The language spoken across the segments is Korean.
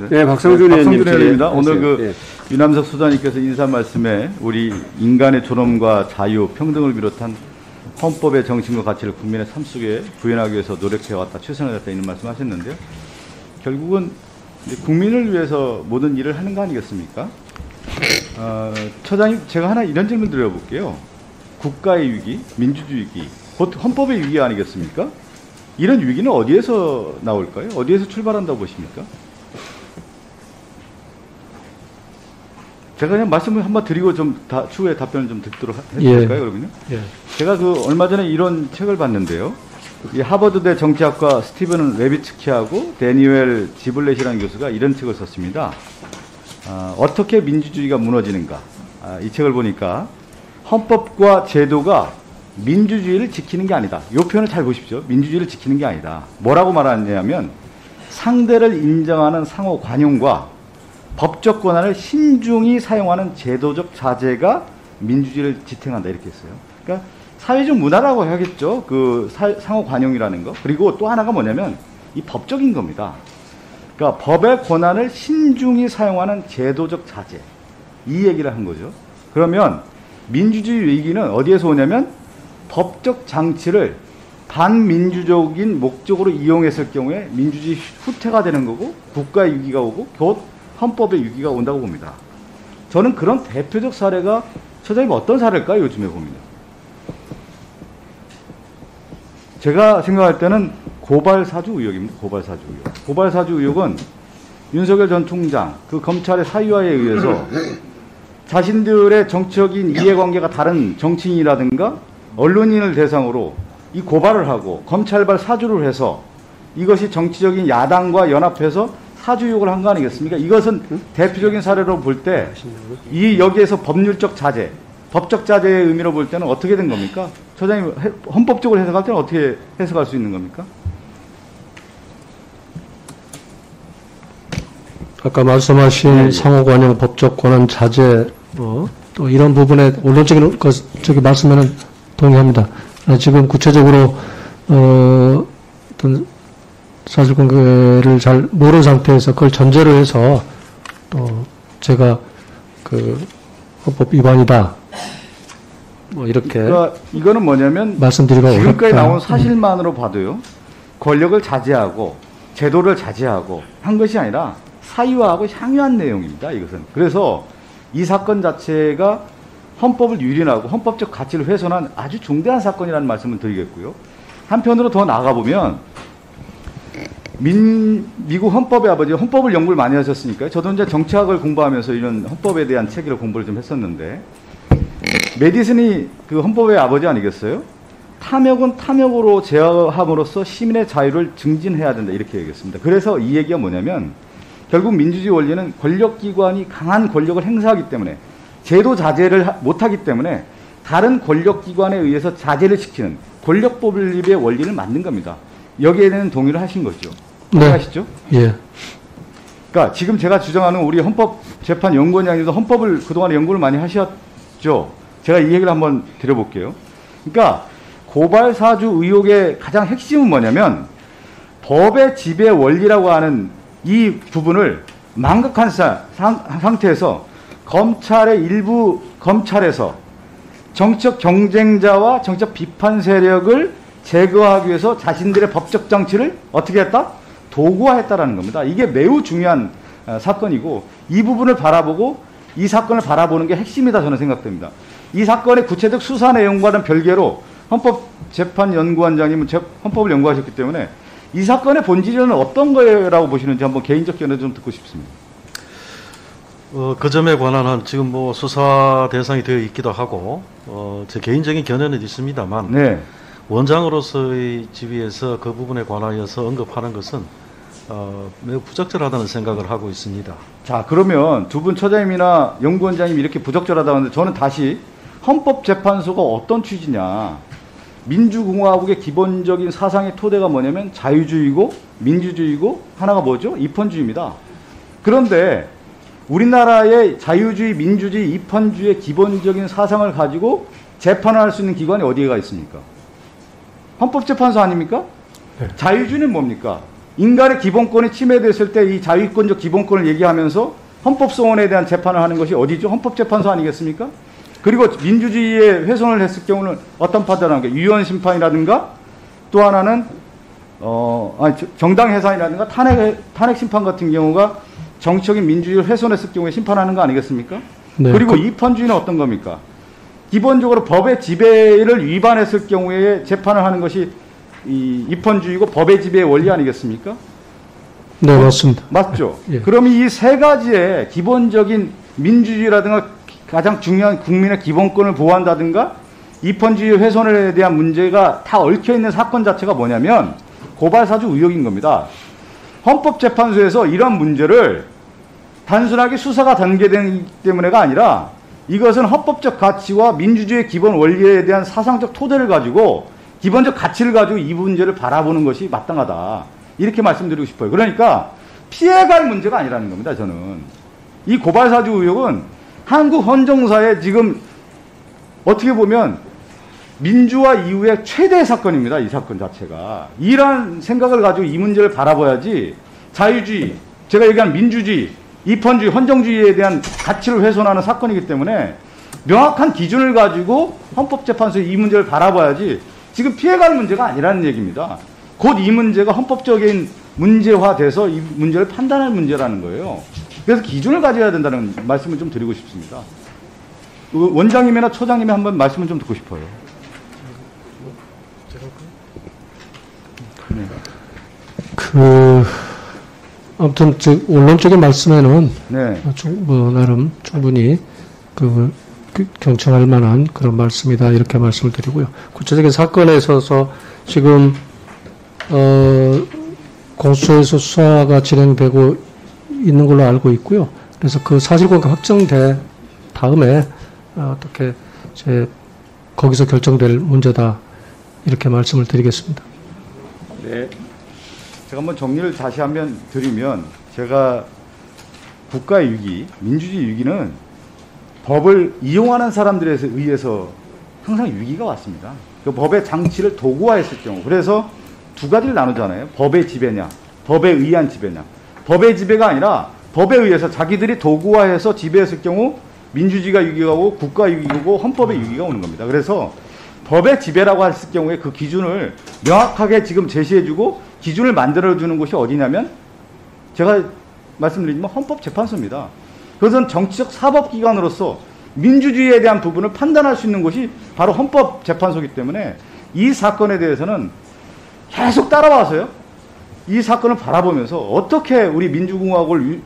네, 박성준 의원입니다. 오늘 네. 유남석 수장님께서 인사 말씀에 우리 인간의 존엄과 자유, 평등을 비롯한 헌법의 정신과 가치를 국민의 삶 속에 구현하기 위해서 노력해왔다, 최선을 다했다 이런 말씀하셨는데요. 결국은 국민을 위해서 모든 일을 하는 거 아니겠습니까? 처장님, 제가 하나 이런 질문 드려볼게요. 국가의 위기, 민주주의 위기, 곧 헌법의 위기 아니겠습니까? 이런 위기는 어디에서 나올까요? 어디에서 출발한다고 보십니까? 제가 그냥 말씀을 한번 드리고 좀 추후에 답변을 좀 듣도록 해도 될까요, 그러면요? 예. 제가 얼마 전에 이런 책을 봤는데요. 이 하버드대 정치학과 스티븐 레비츠키하고 데니엘 지블렛이라는 교수가 이런 책을 썼습니다. 어떻게 민주주의가 무너지는가. 이 책을 보니까 헌법과 제도가 민주주의를 지키는 게 아니다. 이 표현을 잘 보십시오. 민주주의를 지키는 게 아니다. 뭐라고 말하냐면 상대를 인정하는 상호 관용과 법적 권한을 신중히 사용하는 제도적 자제가 민주주의를 지탱한다 이렇게 했어요. 그러니까 사회적 문화라고 하겠죠. 상호 관용이라는 거. 그리고 또 하나가 뭐냐면 이 법적인 겁니다. 그러니까 법의 권한을 신중히 사용하는 제도적 자제. 이 얘기를 한 거죠. 그러면 민주주의 위기는 어디에서 오냐면 법적 장치를 반민주적인 목적으로 이용했을 경우에 민주주의 후퇴가 되는 거고 국가의 위기가 오고 곧 헌법의 위기가 온다고 봅니다. 저는 그런 대표적 사례가 처장님 어떤 사례일까요? 요즘에 보면. 제가 생각할 때는 고발사주 의혹입니다. 고발사주 의혹. 고발사주 의혹은 윤석열 전 총장 그 검찰의 사유화에 의해서 자신들의 정치적인 이해관계가 다른 정치인이라든가 언론인을 대상으로 이 고발을 하고 검찰발 사주를 해서 이것이 정치적인 야당과 연합해서 사주 의혹을 한 거 아니겠습니까? 이것은 대표적인 사례로 볼 때 여기에서 법률적 자제, 법적 자제의 의미로 볼 때는 어떻게 된 겁니까? 처장님 헌법적으로 해석할 때는 어떻게 해석할 수 있는 겁니까? 아까 말씀하신 상호관용, 법적 권한 자제, 또 이런 부분에 원론적인 말씀에는 동의합니다. 지금 구체적으로 어떤 사실관계를 잘 모르는 상태에서 그걸 전제로 해서 또 제가 헌법 위반이다 이렇게 그러니까 이거는 뭐냐면 말씀드리기가 지금까지 나온 사실만으로 봐도요 권력을 자제하고 제도를 자제하고 한 것이 아니라 사유화하고 향유한 내용입니다. 이것은 그래서 이 사건 자체가 헌법을 유린하고 헌법적 가치를 훼손한 아주 중대한 사건이라는 말씀을 드리겠고요. 한편으로 더 나아가보면 미국 헌법의 아버지, 헌법을 연구를 많이 하셨으니까요. 저도 이제 정치학을 공부하면서 이런 헌법에 대한 체계를 공부를 좀 했었는데, 메디슨이 그 헌법의 아버지 아니겠어요? 탐욕은 탐욕으로 제어함으로써 시민의 자유를 증진해야 된다. 이렇게 얘기했습니다. 그래서 이 얘기가 뭐냐면, 결국 민주주의 원리는 권력기관이 강한 권력을 행사하기 때문에, 제도 자제를 못하기 때문에, 다른 권력기관에 의해서 자제를 시키는 권력법립의 원리를 만든 겁니다. 여기에 대한 동의를 하신 거죠. 동의하시죠? 네. 예. 그러니까 지금 제가 주장하는 우리 헌법재판연구원장님도 헌법을 그동안 연구를 많이 하셨죠. 제가 이 얘기를 한번 드려볼게요. 그러니까 고발사주 의혹의 가장 핵심은 뭐냐면 법의 지배 원리라고 하는 이 부분을 망각한 상태에서 검찰의 일부 검찰에서 정치적 경쟁자와 정치적 비판 세력을 제거하기 위해서 자신들의 법적 장치를 어떻게 했다? 도구화했다라는 겁니다. 이게 매우 중요한 사건이고 이 부분을 바라보고 이 사건을 바라보는 게 핵심이다 저는 생각됩니다. 이 사건의 구체적 수사 내용과는 별개로 헌법재판연구원장님은 헌법을 연구하셨기 때문에 이 사건의 본질은 어떤 거라고 보시는지 한번 개인적 견해 좀 듣고 싶습니다. 그 점에 관한 지금 수사 대상이 되어 있기도 하고 제 개인적인 견해는 있습니다만 네. 원장으로서의 지위에서 그 부분에 관하여서 언급하는 것은 매우 부적절하다는 생각을 하고 있습니다. 자, 그러면 두 분 처장님이나 연구원장님이 이렇게 부적절하다고 하는데 저는 다시 헌법재판소가 어떤 취지냐. 민주공화국의 기본적인 사상의 토대가 뭐냐면 자유주의고 민주주의고 하나가 뭐죠? 입헌주의입니다. 그런데 우리나라의 자유주의, 민주주의, 입헌주의의 기본적인 사상을 가지고 재판을 할 수 있는 기관이 어디가 있습니까? 헌법재판소 아닙니까? 네. 자유주의는 뭡니까? 인간의 기본권이 침해됐을 때 이 자위권적 기본권을 얘기하면서 헌법소원에 대한 재판을 하는 것이 어디죠? 헌법재판소 아니겠습니까? 그리고 민주주의에 훼손을 했을 경우는 어떤 판단을 하는 게 유연 심판이라든가 또 하나는 정당 해산이라든가 탄핵 심판 같은 경우가 정치적인 민주주의를 훼손했을 경우에 심판하는 거 아니겠습니까? 네, 그리고 입헌주의는 어떤 겁니까? 기본적으로 법의 지배를 위반했을 경우에 재판을 하는 것이 이 입헌주의고 법의 지배의 원리 아니겠습니까? 네, 맞습니다. 맞죠? 예. 그러면 이 세 가지의 기본적인 민주주의라든가 가장 중요한 국민의 기본권을 보호한다든가 입헌주의 훼손에 대한 문제가 다 얽혀있는 사건 자체가 뭐냐면 고발사주 의혹인 겁니다. 헌법재판소에서 이런 문제를 단순하게 수사가 전개되기 때문에가 아니라 이것은 헌법적 가치와 민주주의의 기본 원리에 대한 사상적 토대를 가지고 기본적 가치를 가지고 이 문제를 바라보는 것이 마땅하다. 이렇게 말씀드리고 싶어요. 그러니까 피해갈 문제가 아니라는 겁니다. 저는. 이 고발사주 의혹은 한국 헌정사에 지금 어떻게 보면 민주화 이후의 최대 사건입니다. 이 사건 자체가. 이런 생각을 가지고 이 문제를 바라봐야지 자유주의, 제가 얘기한 민주주의, 입헌주의, 헌정주의에 대한 가치를 훼손하는 사건이기 때문에 명확한 기준을 가지고 헌법재판소에 이 문제를 바라봐야지 지금 피해갈 문제가 아니라는 얘기입니다. 곧 이 문제가 헌법적인 문제화돼서 이 문제를 판단할 문제라는 거예요. 그래서 기준을 가져야 된다는 말씀을 좀 드리고 싶습니다. 원장님이나 처장님이 한번 말씀을 좀 듣고 싶어요. 아무튼 원론적인 말씀에는 네. 나름 충분히 경청할 만한 그런 말씀이다 이렇게 말씀을 드리고요. 구체적인 사건에 있어서 지금 공수처에서 수사가 진행되고 있는 걸로 알고 있고요. 그래서 그 사실관계 확정된 다음에 어떻게 거기서 결정될 문제다 이렇게 말씀을 드리겠습니다. 네. 제가 한번 정리를 다시 한번 드리면 제가 국가의 위기, 민주주의 위기는 법을 이용하는 사람들에 의해서 항상 위기가 왔습니다. 그 법의 장치를 도구화했을 경우. 그래서 두 가지를 나누잖아요. 법의 지배냐, 법에 의한 지배냐. 법의 지배가 아니라 법에 의해서 자기들이 도구화해서 지배했을 경우 민주주의가 위기가 오고 국가의 위기가 오고 헌법의 위기가 오는 겁니다. 그래서 법의 지배라고 했을 경우에 그 기준을 명확하게 지금 제시해주고 기준을 만들어주는 곳이 어디냐면 제가 말씀드리지만 헌법재판소입니다. 그것은 정치적 사법기관으로서 민주주의에 대한 부분을 판단할 수 있는 곳이 바로 헌법재판소이기 때문에 이 사건에 대해서는 계속 따라와서요. 이 사건을 바라보면서 어떻게 우리 민주공화국을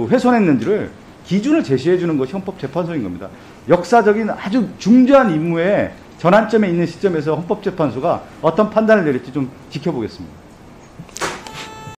훼손했는지를 기준을 제시해 주는 것이 헌법재판소인 겁니다. 역사적인 아주 중대한 임무에 전환점에 있는 시점에서 헌법재판소가 어떤 판단을 내릴지 좀 지켜보겠습니다.